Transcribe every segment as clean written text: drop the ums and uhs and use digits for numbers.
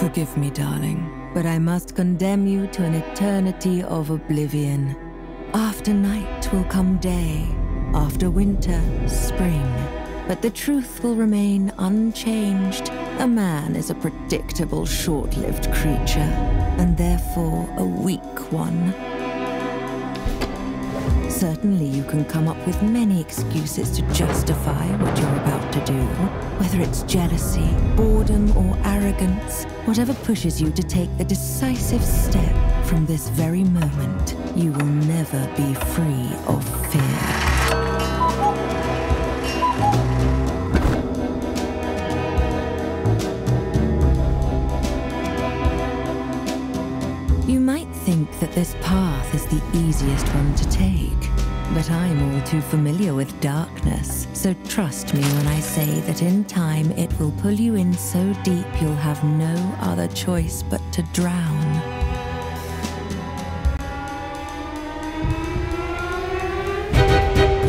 Forgive me, darling, but I must condemn you to an eternity of oblivion. After night will come day, after winter, spring. But the truth will remain unchanged. A man is a predictable, short-lived creature, and therefore a weak one. Certainly you can come up with many excuses to justify what you're about to do. Whether it's jealousy, boredom, or arrogance, whatever pushes you to take the decisive step from this very moment, you will never be free of fear. You might think that this path is the easiest one to take, but I'm all too familiar with darkness, so trust me when I say that in time it will pull you in so deep you'll have no other choice but to drown.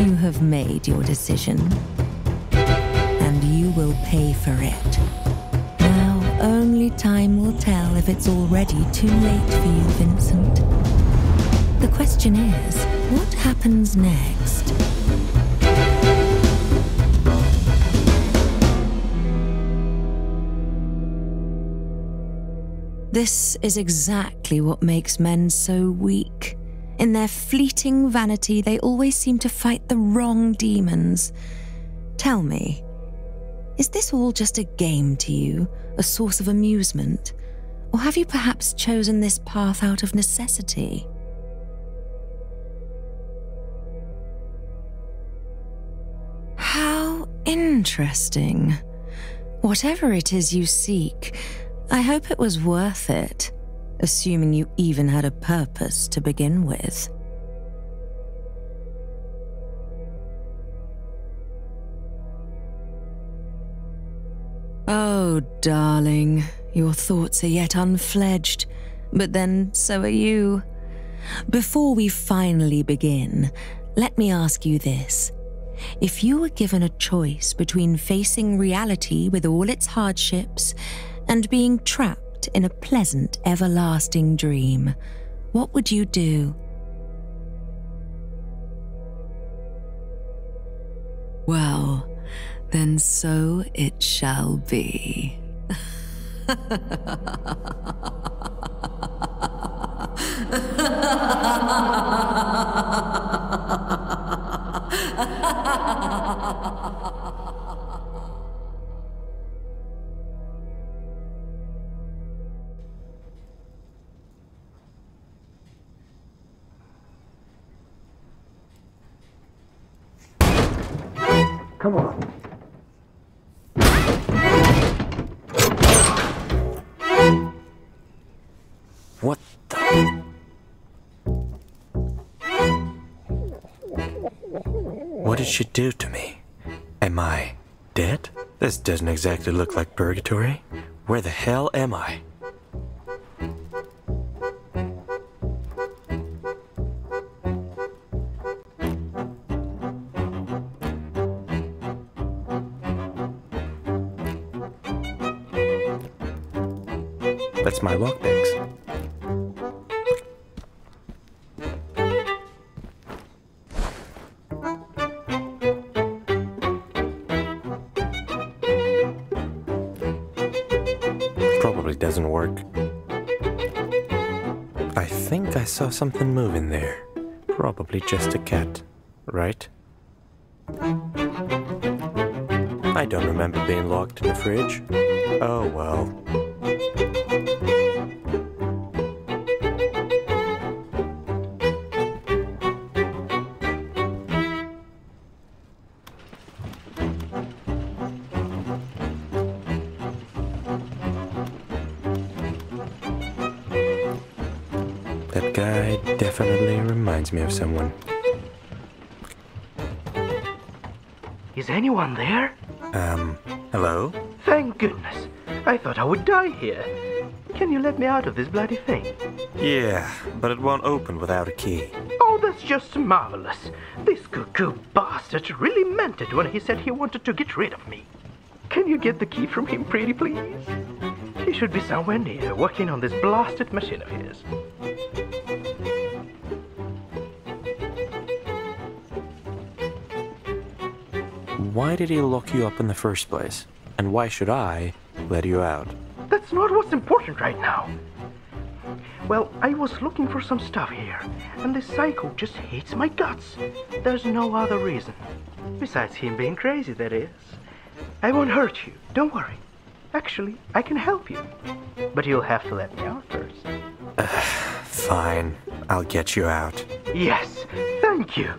You have made your decision, and you will pay for it. Only time will tell if it's already too late for you, Vincent. The question is, what happens next? This is exactly what makes men so weak. In their fleeting vanity, they always seem to fight the wrong demons. Tell me, is this all just a game to you, a source of amusement? Or have you perhaps chosen this path out of necessity? How interesting. Whatever it is you seek, I hope it was worth it, assuming you even had a purpose to begin with. Oh, darling, your thoughts are yet unfledged, but then so are you. Before we finally begin, let me ask you this. If you were given a choice between facing reality with all its hardships and being trapped in a pleasant, everlasting dream, what would you do? Well, then so it shall be. Come on. What the? What did she do to me? Am I dead? This doesn't exactly look like purgatory. Where the hell am I? That's my lockpicks. Probably doesn't work. I think I saw something moving there. Probably just a cat, right? I don't remember being locked in the fridge. Oh well. That guy definitely reminds me of someone. Is anyone there? Hello? Thank goodness. I thought I would die here. Can you let me out of this bloody thing? Yeah, but it won't open without a key. Oh, that's just marvelous. This cuckoo bastard really meant it when he said he wanted to get rid of me. Can you get the key from him, pretty please? He should be somewhere near, working on this blasted machine of his. Why did he lock you up in the first place? And why should I let you out? That's not what's important right now. Well, I was looking for some stuff here, and this psycho just hates my guts. There's no other reason. Besides him being crazy, that is. I won't hurt you, don't worry. Actually, I can help you. But you'll have to let me out first. Fine, I'll get you out. Yes, thank you.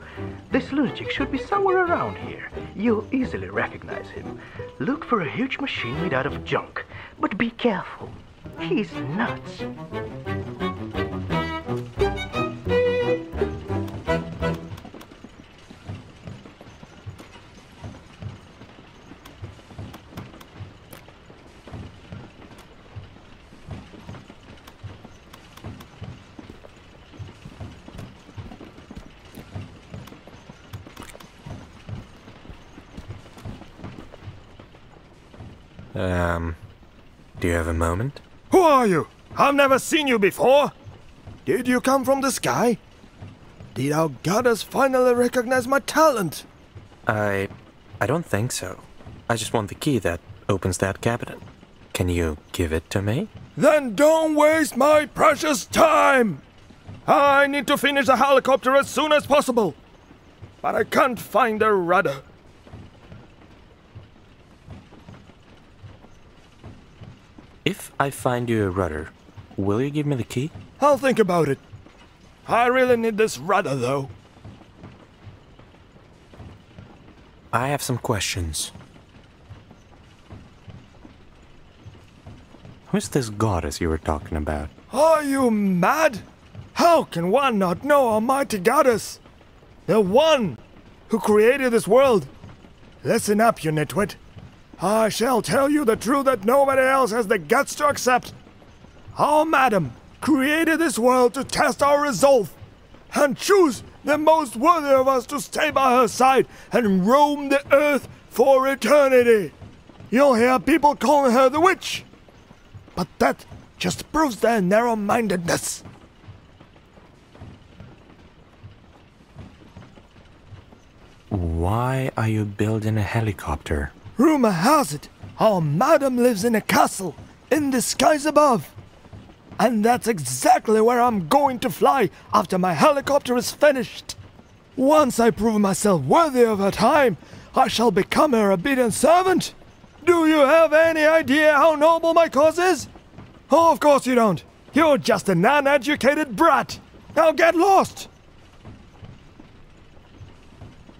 This lunatic should be somewhere around here. You'll easily recognize him. Look for a huge machine made out of junk, but be careful. He's nuts. Do you have a moment? Who are you? I've never seen you before. Did you come from the sky? Did our goddess finally recognize my talent? I don't think so. I just want the key that opens that cabinet. Can you give it to me? Then don't waste my precious time! I need to finish the helicopter as soon as possible. But I can't find a rudder. If I find you a rudder, will you give me the key? I'll think about it. I really need this rudder, though. I have some questions. Who's this goddess you were talking about? Are you mad? How can one not know Almighty Goddess? The one who created this world. Listen up, you nitwit. I shall tell you the truth that nobody else has the guts to accept. Our madam created this world to test our resolve and choose the most worthy of us to stay by her side and roam the earth for eternity. You'll hear people calling her the witch, but that just proves their narrow-mindedness. Why are you building a helicopter? Rumor has it, our madam lives in a castle in the skies above. And that's exactly where I'm going to fly after my helicopter is finished. Once I prove myself worthy of her time, I shall become her obedient servant. Do you have any idea how noble my cause is? Oh, of course you don't. You're just an uneducated brat. Now get lost.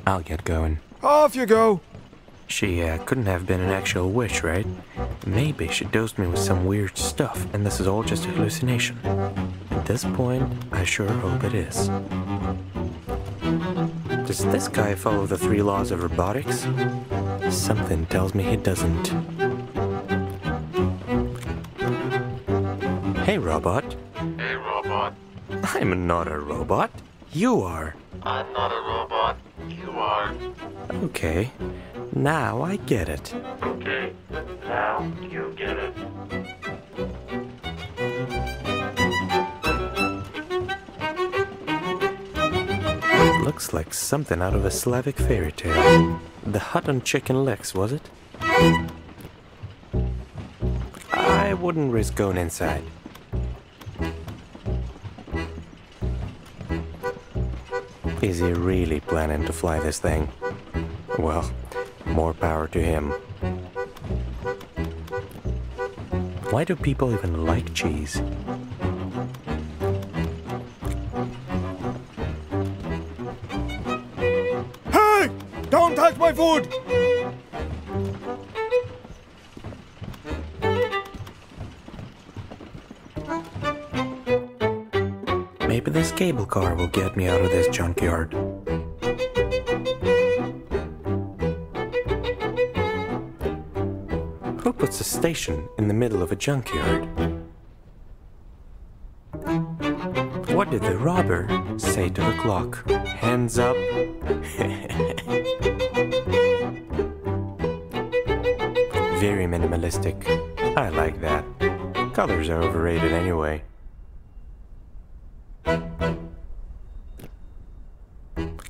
I'll get going. Off you go. She couldn't have been an actual witch, right? Maybe she dosed me with some weird stuff, and this is all just a hallucination. At this point, I sure hope it is. Does this guy follow the 3 laws of robotics? Something tells me he doesn't. Hey, robot. Hey, robot. I'm not a robot. You are. I'm not a robot. You are. Okay. Now I get it. Okay. Now you get it. Looks like something out of a Slavic fairy tale. The hut on chicken legs, was it? I wouldn't risk going inside. Is he really planning to fly this thing? Well, more power to him. Why do people even like cheese? Hey! Don't touch my food! Maybe this cable car will get me out of this junkyard. Who puts a station in the middle of a junkyard? What did the robber say to the clock? Hands up. Very minimalistic. I like that. Colors are overrated anyway.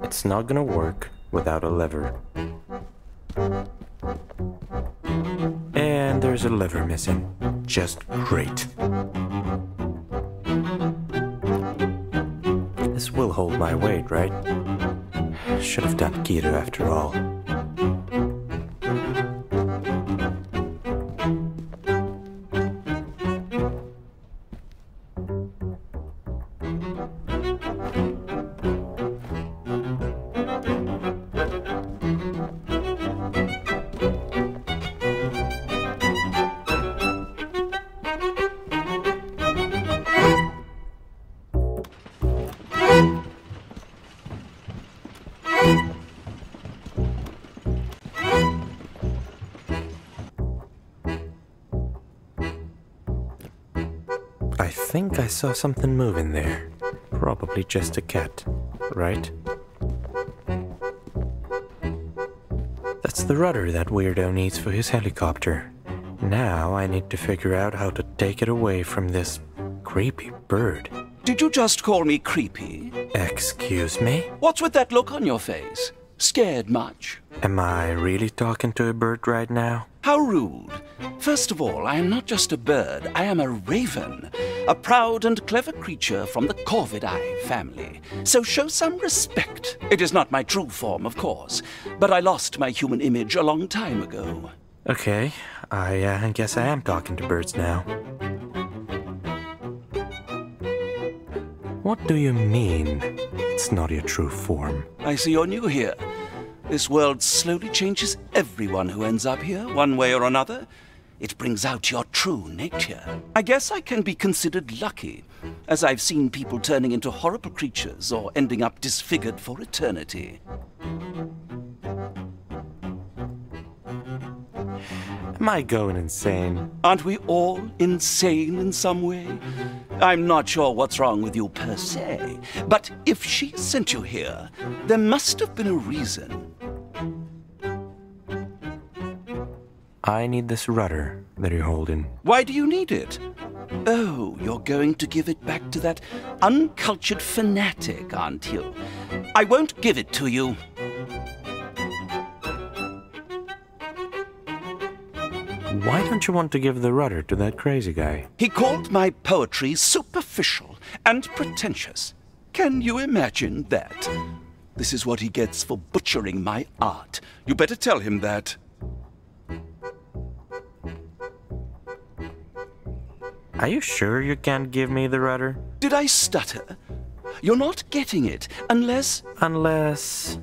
It's not gonna work without a lever. And there's a lever missing. Just great. This will hold my weight, right? Should have done keto after all. I think I saw something moving there. Probably just a cat, right? That's the rudder that weirdo needs for his helicopter. Now I need to figure out how to take it away from this creepy bird. Did you just call me creepy? Excuse me? What's with that look on your face? Scared much? Am I really talking to a bird right now? How rude. First of all, I am not just a bird, I am a raven. A proud and clever creature from the Corvidae family. So show some respect. It is not my true form, of course, but I lost my human image a long time ago. Okay, I guess I am talking to birds now. What do you mean, it's not your true form? I see you're new here. This world slowly changes everyone who ends up here, one way or another. It brings out your true nature. I guess I can be considered lucky, as I've seen people turning into horrible creatures or ending up disfigured for eternity. Am I going insane? Aren't we all insane in some way? I'm not sure what's wrong with you per se, but if she sent you here, there must have been a reason. I need this rudder that you're holding. Why do you need it? Oh, you're going to give it back to that uncultured fanatic, aren't you? I won't give it to you. Why don't you want to give the rudder to that crazy guy? He called my poetry superficial and pretentious. Can you imagine that? This is what he gets for butchering my art. You better tell him that. Are you sure you can't give me the rudder? Did I stutter? You're not getting it unless... Unless...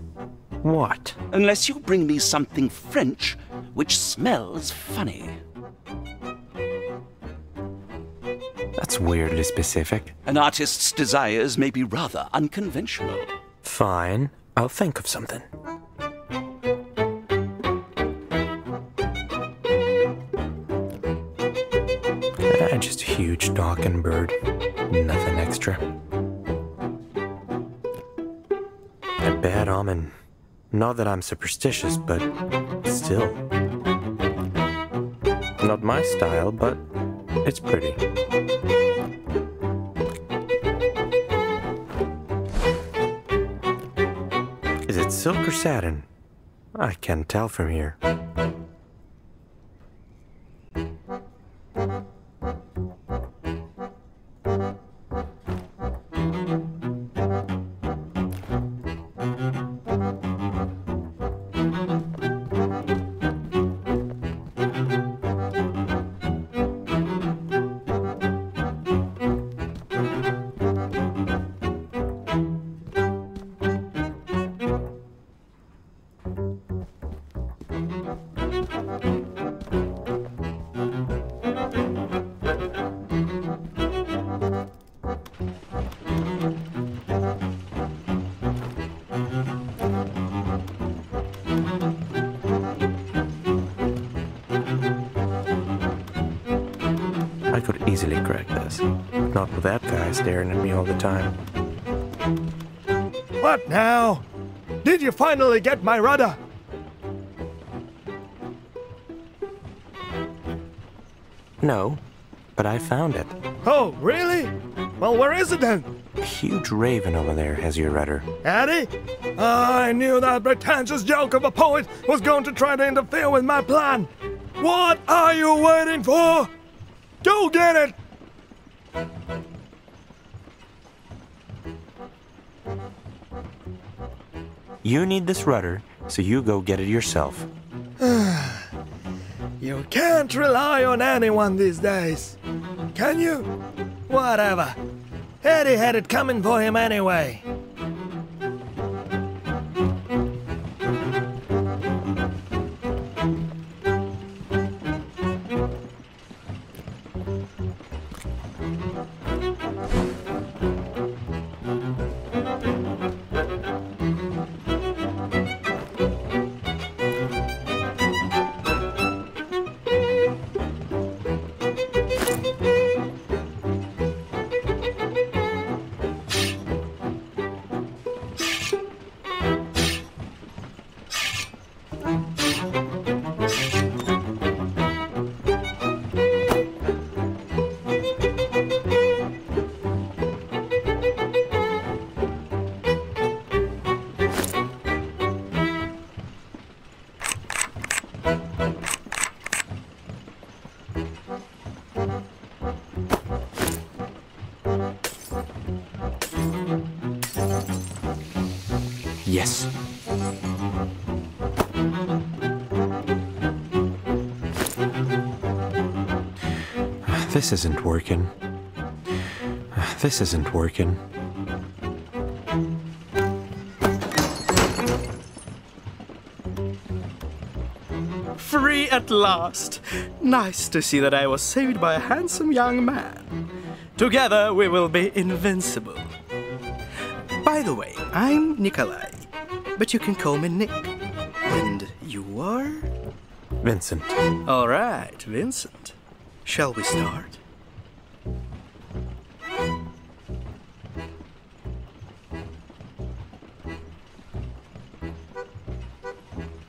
what? Unless you bring me something French which smells funny. That's weirdly specific. An artist's desires may be rather unconventional. Fine, I'll think of something. Just a huge talking bird. Nothing extra. A bad omen. Not that I'm superstitious, but still. Not my style, but it's pretty. Is it silk or satin? I can't tell from here. I could easily crack this. Not with that guy staring at me all the time. What now? Did you finally get my rudder? No, but I found it. Oh, really? Well, where is it then? A huge raven over there has your rudder. Eddie? I knew that pretentious joke of a poet was going to try to interfere with my plan. What are you waiting for? Go get it! You need this rudder, so you go get it yourself. You can't rely on anyone these days. Can you? Whatever. Eddie had it coming for him anyway. Yes. This isn't working. This isn't working. Free at last! Nice to see that I was saved by a handsome young man. Together we will be invincible. By the way, I'm Nikolai, but you can call me Nick. And you are? Vincent. All right, Vincent. Shall we start?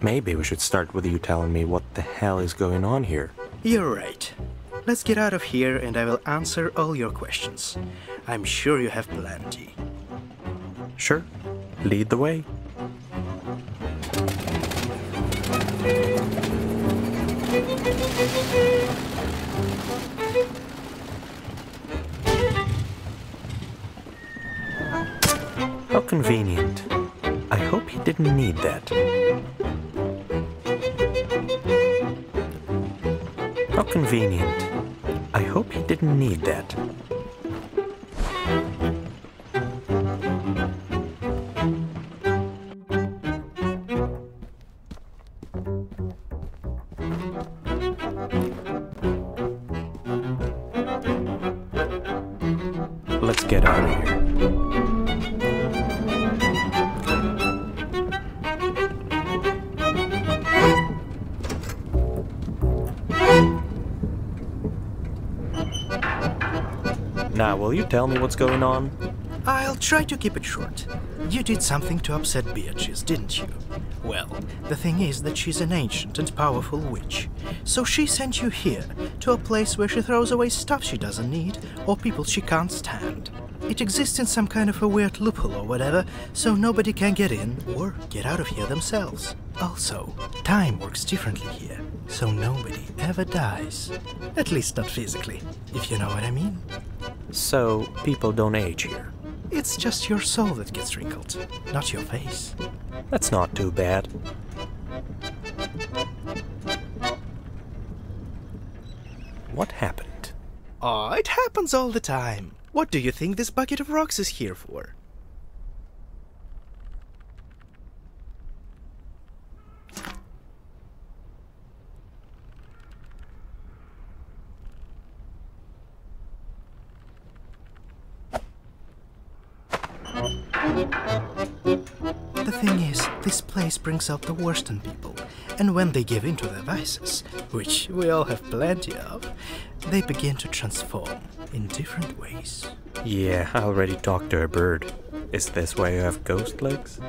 Maybe we should start with you telling me what the hell is going on here. You're right. Let's get out of here and I will answer all your questions. I'm sure you have plenty. Sure. Lead the way. How convenient. I hope he didn't need that. How convenient. I hope he didn't need that. Let's get out of here. Now, will you tell me what's going on? I'll try to keep it short. You did something to upset Beatrice, didn't you? Well, the thing is that she's an ancient and powerful witch. So she sent you here, to a place where she throws away stuff she doesn't need, or people she can't stand. It exists in some kind of a weird loophole or whatever, so nobody can get in or get out of here themselves. Also, time works differently here, so nobody ever dies. At least not physically, if you know what I mean. So, people don't age here. It's just your soul that gets wrinkled, not your face. That's not too bad. What happened? Oh, it happens all the time. What do you think this bucket of rocks is here for? The thing is, this place brings out the worst in people, and when they give in to their vices, which we all have plenty of, they begin to transform in different ways. Yeah, I already talked to a bird. Is this why you have ghost legs?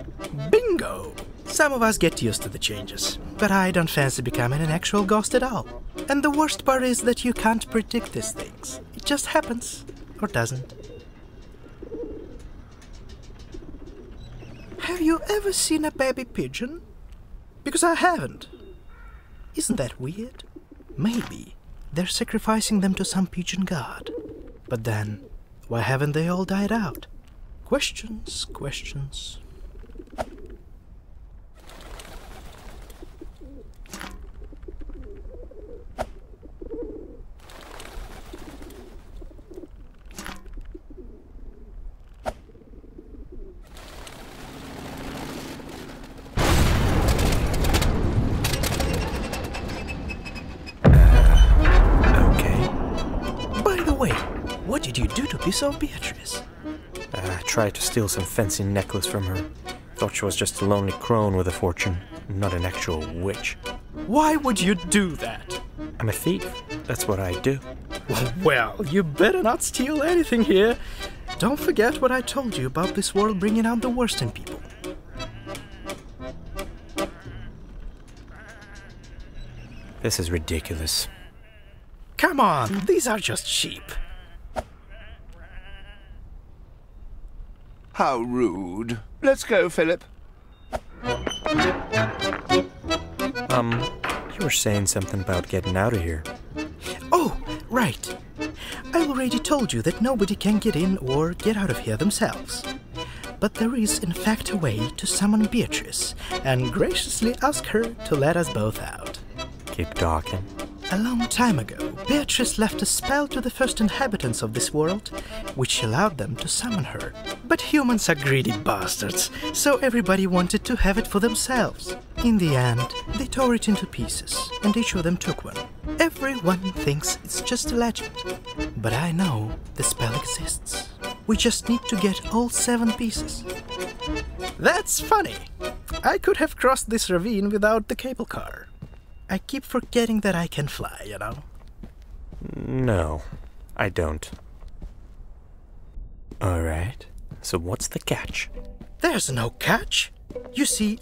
Bingo! Some of us get used to the changes, but I don't fancy becoming an actual ghost at all. And the worst part is that you can't predict these things. It just happens, or doesn't. Have you ever seen a baby pigeon? Because I haven't. Isn't that weird? Maybe they're sacrificing them to some pigeon god. But then, why haven't they all died out? Questions, questions. What did you do to piss off Beatrice? I tried to steal some fancy necklace from her. Thought she was just a lonely crone with a fortune, not an actual witch. Why would you do that? I'm a thief. That's what I do. Well, you better not steal anything here. Don't forget what I told you about this world bringing out the worst in people. This is ridiculous. Come on, these are just sheep. How rude. Let's go, Philip. You were saying something about getting out of here. Oh, right. I already told you that nobody can get in or get out of here themselves. But there is, in fact, a way to summon Beatrice and graciously ask her to let us both out. Keep talking. A long time ago, Beatrice left a spell to the first inhabitants of this world, which allowed them to summon her. But humans are greedy bastards, so everybody wanted to have it for themselves. In the end, they tore it into pieces, and each of them took one. Everyone thinks it's just a legend, but I know the spell exists. We just need to get all 7 pieces. That's funny! I could have crossed this ravine without the cable car. I keep forgetting that I can fly, you know? No, I don't. Alright, so what's the catch? There's no catch. You see,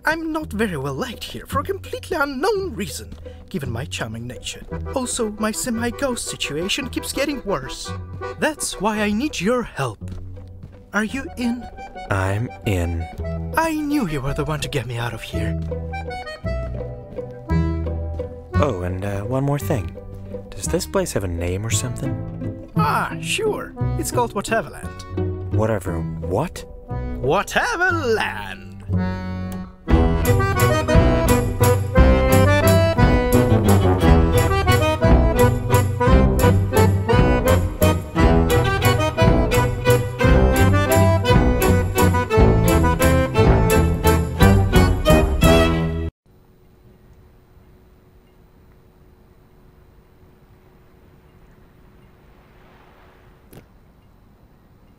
I'm not very well liked here for a completely unknown reason, given my charming nature. Also, my semi-ghost situation keeps getting worse. That's why I need your help. Are you in? I'm in. I knew you were the one to get me out of here. Oh, and one more thing. Does this place have a name or something? Ah, sure. It's called Whateverland. Whatever what? Whateverland!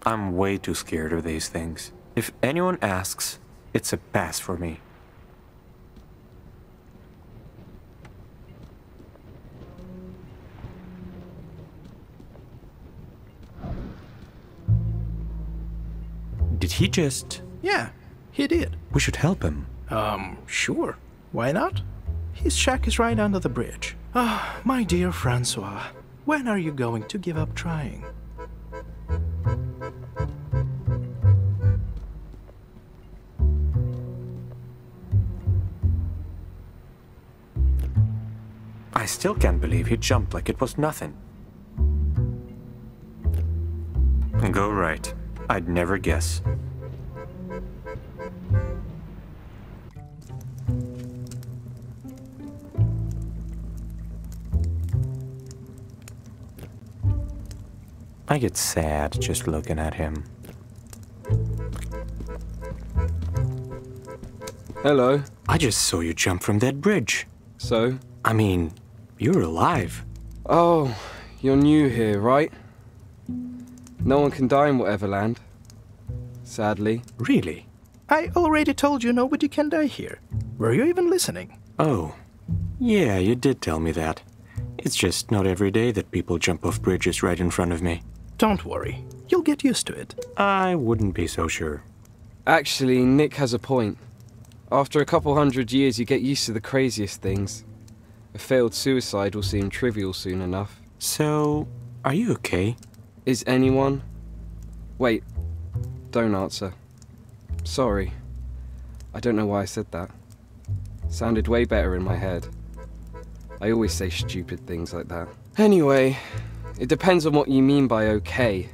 I'm way too scared of these things. If anyone asks, it's a pass for me. Did he just... Yeah, he did. We should help him. Sure. Why not? His shack is right under the bridge. Ah, my dear Francois, when are you going to give up trying? I still can't believe he jumped like it was nothing. Go right. I'd never guess. I get sad just looking at him. Hello. I just saw you jump from that bridge. So? I mean, you're alive. Oh, you're new here, right? No one can die in Whateverland. Sadly. Really? I already told you nobody can die here. Were you even listening? Oh, yeah, you did tell me that. It's just not every day that people jump off bridges right in front of me. Don't worry. You'll get used to it. I wouldn't be so sure. Actually, Nick has a point. After a couple hundred years, you get used to the craziest things. A failed suicide will seem trivial soon enough. So, are you okay? Is anyone? Wait, don't answer. Sorry. I don't know why I said that. Sounded way better in my head. I always say stupid things like that. Anyway, it depends on what you mean by okay.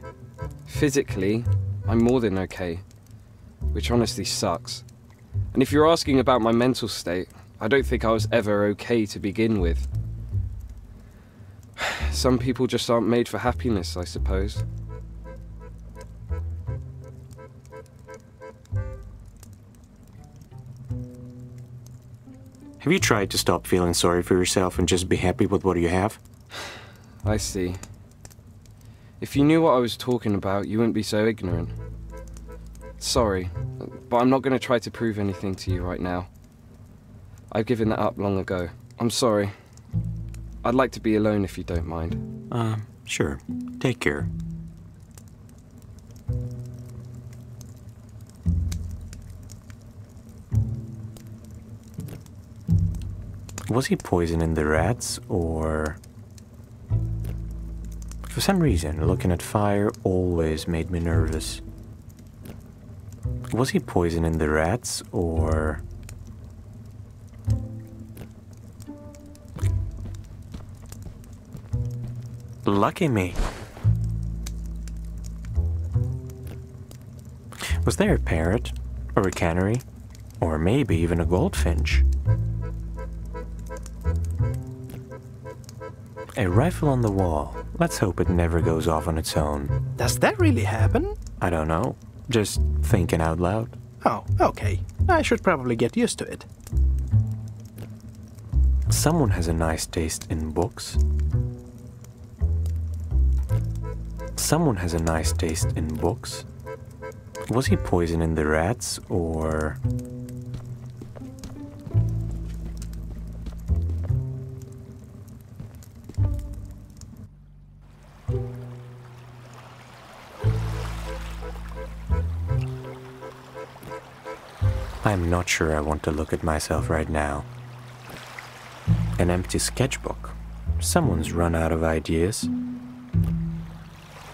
Physically, I'm more than okay, which honestly sucks. And if you're asking about my mental state, I don't think I was ever okay to begin with. Some people just aren't made for happiness, I suppose. Have you tried to stop feeling sorry for yourself and just be happy with what you have? I see. If you knew what I was talking about, you wouldn't be so ignorant. Sorry, but I'm not going to try to prove anything to you right now. I've given that up long ago. I'm sorry. I'd like to be alone if you don't mind. Sure. Take care. Was he poisoning the rats, or... For some reason, looking at fire always made me nervous. Was he poisoning the rats, or... Lucky me. Was there a parrot, or a canary, or maybe even a goldfinch? A rifle on the wall. Let's hope it never goes off on its own. Does that really happen? I don't know. Just thinking out loud. Oh, okay. I should probably get used to it. Someone has a nice taste in books. Someone has a nice taste in books. Was he poisoning the rats, or... I'm not sure I want to look at myself right now. An empty sketchbook. Someone's run out of ideas.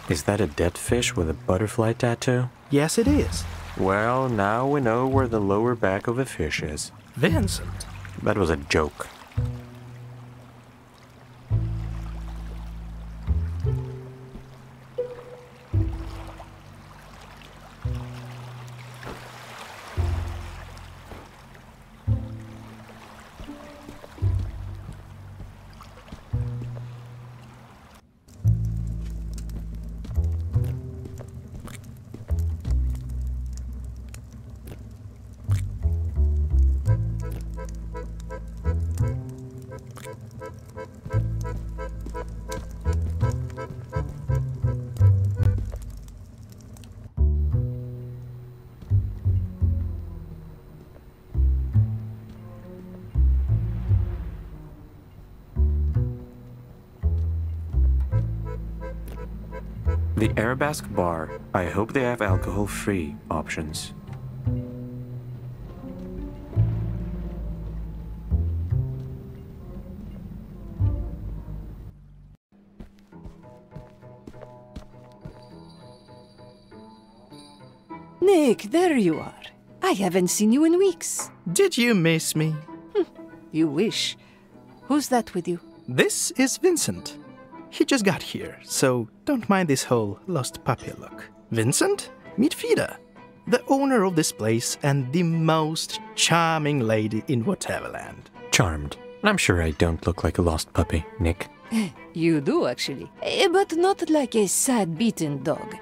Is that a dead fish with a butterfly tattoo? Yes, it is. Well, now we know where the lower back of a fish is. Vincent. That was a joke. The Arabesque bar. I hope they have alcohol-free options. Nick, there you are. I haven't seen you in weeks. Did you miss me? You wish. Who's that with you? This is Vincent. He just got here, so don't mind this whole lost puppy look. Vincent, meet Fida, the owner of this place and the most charming lady in Whateverland. Charmed. I'm sure I don't look like a lost puppy, Nick. You do, actually. But not like a sad, beaten dog.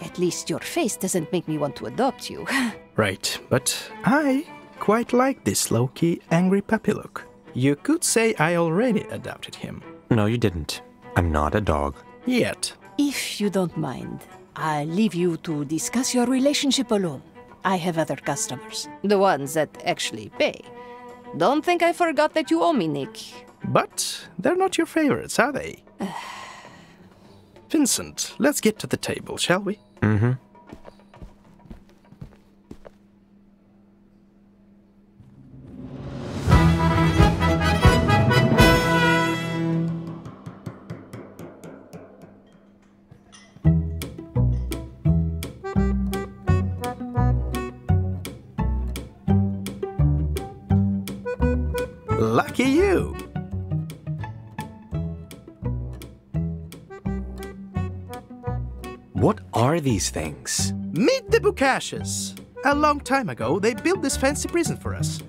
At least your face doesn't make me want to adopt you. Right, but I quite like this low-key, angry puppy look. You could say I already adopted him. No, you didn't. I'm not a dog. Yet. If you don't mind, I'll leave you to discuss your relationship alone. I have other customers. The ones that actually pay. Don't think I forgot that you owe me, Nick. But they're not your favorites, are they? Vincent, let's get to the table, shall we? Mm-hmm. Lucky you! What are these things? Meet the Bukashes! A long time ago, they built this fancy prison for us.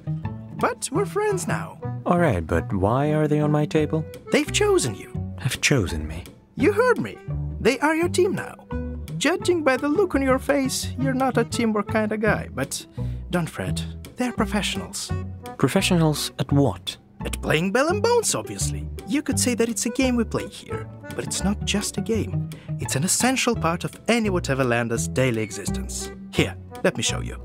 But we're friends now. Alright, but why are they on my table? They've chosen you. Have chosen me. You heard me. They are your team now. Judging by the look on your face, you're not a teamwork kind of guy, but don't fret. They're professionals. Professionals at what? At playing Bell and Bones, obviously. You could say that it's a game we play here, but it's not just a game. It's an essential part of any Whateverlander's daily existence. Here, let me show you.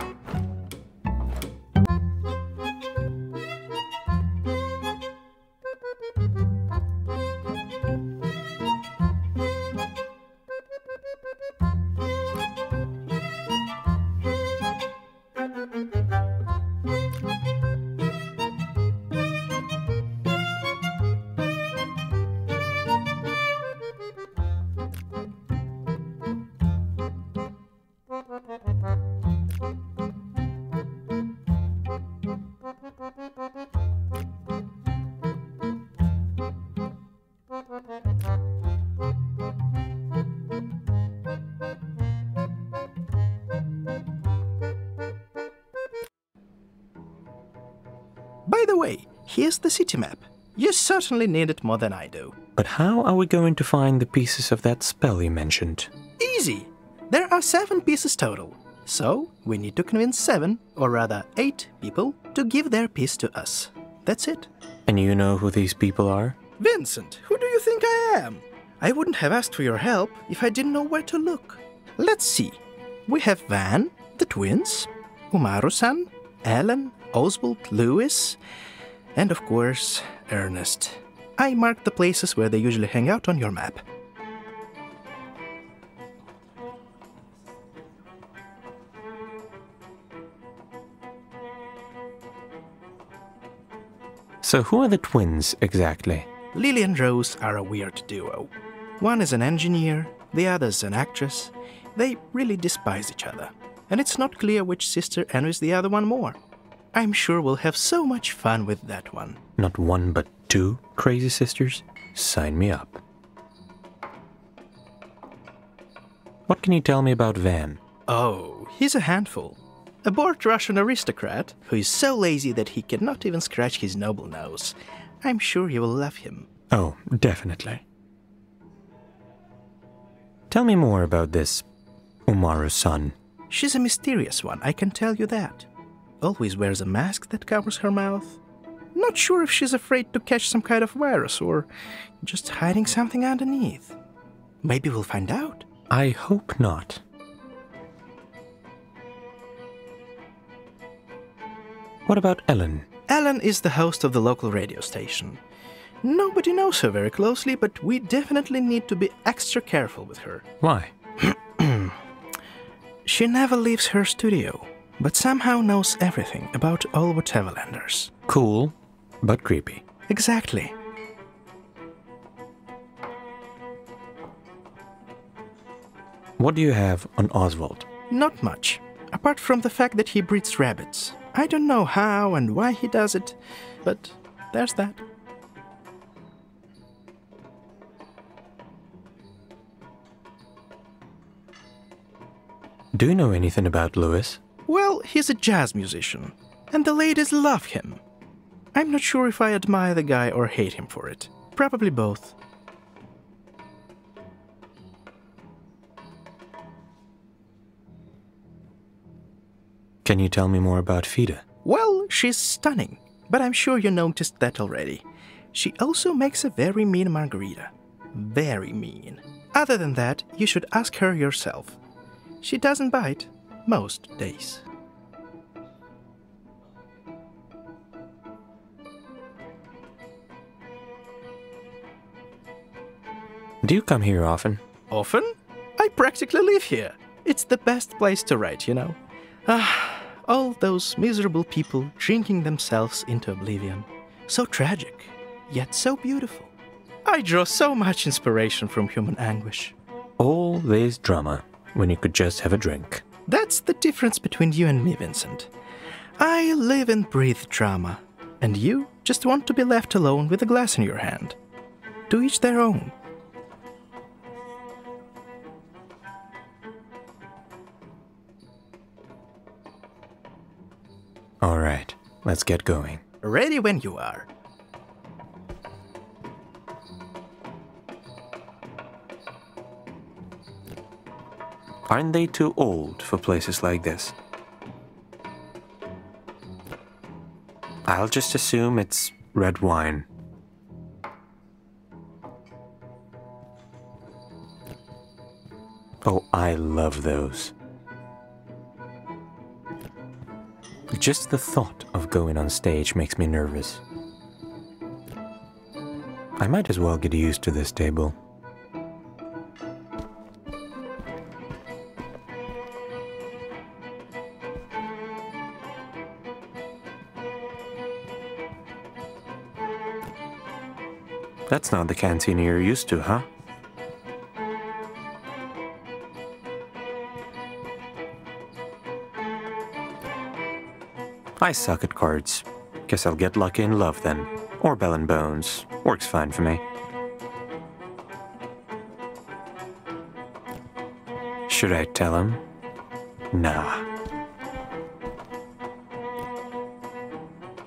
By the way, here's the city map. You certainly need it more than I do. But how are we going to find the pieces of that spell you mentioned? Easy! There are 7 pieces total. So, we need to convince 7, or rather 8 people to give their piece to us. That's it. And you know who these people are? Vincent, who do you think I am? I wouldn't have asked for your help if I didn't know where to look. Let's see. We have Van, the twins, Umaru-san, Alan, Oswald, Lewis, and of course, Ernest. I marked the places where they usually hang out on your map. So who are the twins, exactly? Lily and Rose are a weird duo. One is an engineer, the other's an actress. They really despise each other. And it's not clear which sister envies the other one more. I'm sure we'll have so much fun with that one. Not one, but 2 crazy sisters? Sign me up. What can you tell me about Van? Oh, he's a handful. A bored Russian aristocrat who is so lazy that he cannot even scratch his noble nose. I'm sure you will love him. Oh, definitely. Tell me more about this Umaru-san. She's a mysterious one, I can tell you that. Always wears a mask that covers her mouth. Not sure if she's afraid to catch some kind of virus or just hiding something underneath. Maybe we'll find out. I hope not. What about Ellen? Ellen is the host of the local radio station. Nobody knows her very closely, but we definitely need to be extra careful with her. Why? She never leaves her studio, but somehow knows everything about all Whateverlanders. Cool, but creepy. Exactly. What do you have on Oswald? Not much, apart from the fact that he breeds rabbits. I don't know how and why he does it, but there's that. Do you know anything about Lewis? Well, he's a jazz musician, and the ladies love him. I'm not sure if I admire the guy or hate him for it. Probably both. Can you tell me more about Fida? Well, she's stunning, but I'm sure you noticed that already. She also makes a very mean margarita. Very mean. Other than that, you should ask her yourself. She doesn't bite most days. Do you come here often? Often? I practically live here. It's the best place to write, you know. All those miserable people drinking themselves into oblivion. So tragic, yet so beautiful. I draw so much inspiration from human anguish. All this drama, when you could just have a drink. That's the difference between you and me, Vincent. I live and breathe drama, and you just want to be left alone with a glass in your hand. To each their own. All right, let's get going. Ready when you are. Aren't they too old for places like this? I'll just assume it's red wine. Oh, I love those. Just the thought of going on stage makes me nervous. I might as well get used to this table. That's not the canteen you're used to, huh? I suck at cards. Guess I'll get lucky in love then. Or bell and bones. Works fine for me. Should I tell him? Nah.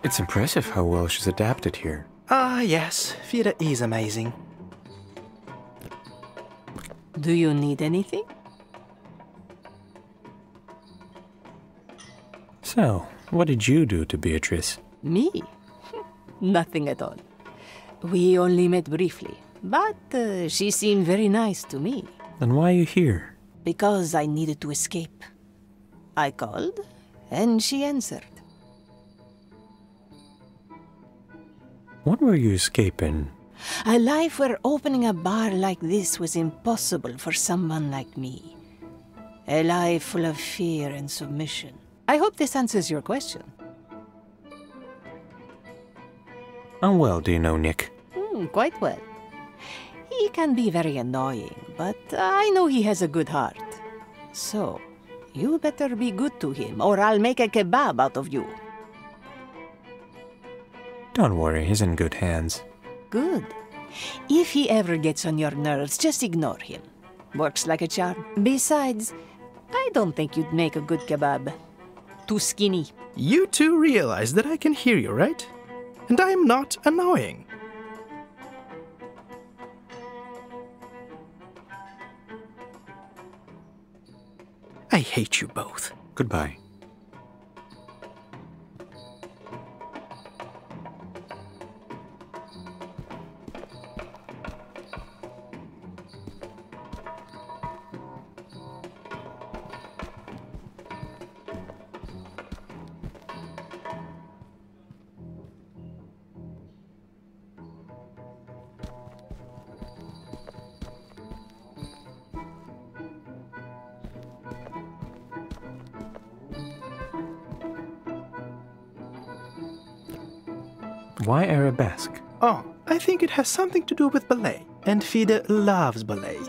It's impressive how well she's adapted here. Ah, yes, Vida is amazing. Do you need anything? So, what did you do to Beatrice? Me? Nothing at all. We only met briefly, but she seemed very nice to me. Then why are you here? Because I needed to escape. I called, and she answered. What were you escaping? A life where opening a bar like this was impossible for someone like me. A life full of fear and submission. I hope this answers your question. How well do you know Nick? Quite well. He can be very annoying, but I know he has a good heart. So, you better be good to him, or I'll make a kebab out of you. Don't worry, he's in good hands. Good. If he ever gets on your nerves, just ignore him. Works like a charm. Besides, I don't think you'd make a good kebab. Too skinny. You two realize that I can hear you, right? And I'm not annoying. I hate you both. Goodbye. Why arabesque? Oh, I think it has something to do with ballet. And Vida loves ballet.